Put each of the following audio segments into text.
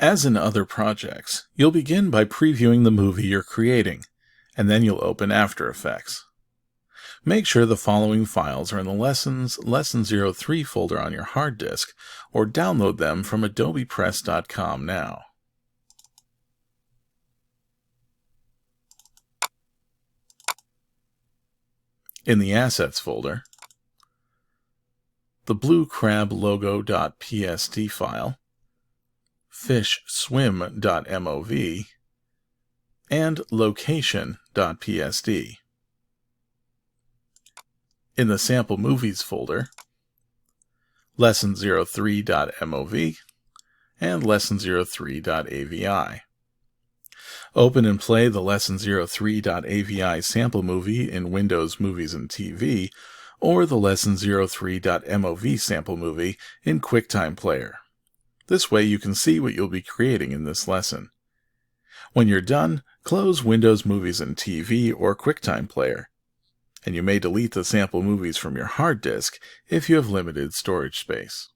As in other projects, you'll begin by previewing the movie you're creating, and then you'll open After Effects. Make sure the following files are in the Lesson 03 folder on your hard disk, or download them from adobepress.com now. In the Assets folder, the Blue Crab Logo.psd file, fishswim.mov, and location.psd. In the Sample Movies folder, lesson03.mov and lesson03.avi. Open and play the lesson03.avi sample movie in Windows Movies and TV, or the lesson03.mov sample movie in QuickTime Player. This way you can see what you'll be creating in this lesson. When you're done, close Windows Movies and TV or QuickTime Player, and you may delete the sample movies from your hard disk if you have limited storage space.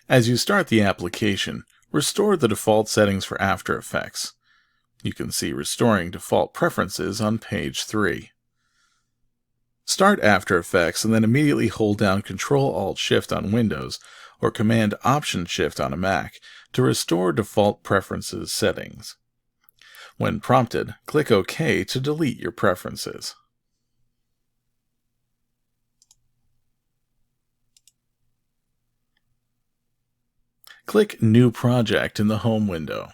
As you start the application, restore the default settings for After Effects. You can see Restoring Default Preferences on page 3. Start After Effects and then immediately hold down Ctrl-Alt-Shift on Windows or Command-Option-Shift on a Mac to restore default preferences settings. When prompted, click OK to delete your preferences. Click New Project in the Home window.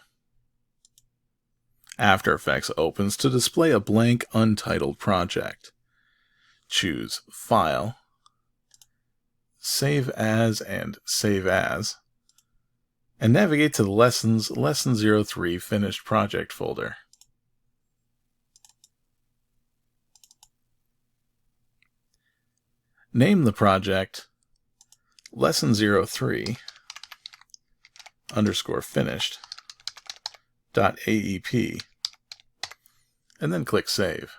After Effects opens to display a blank, untitled project. Choose File, Save As, and Save As, and navigate to the Lesson 03 Finished Project folder. Name the project Lesson 03 _finished.aep, and then click Save.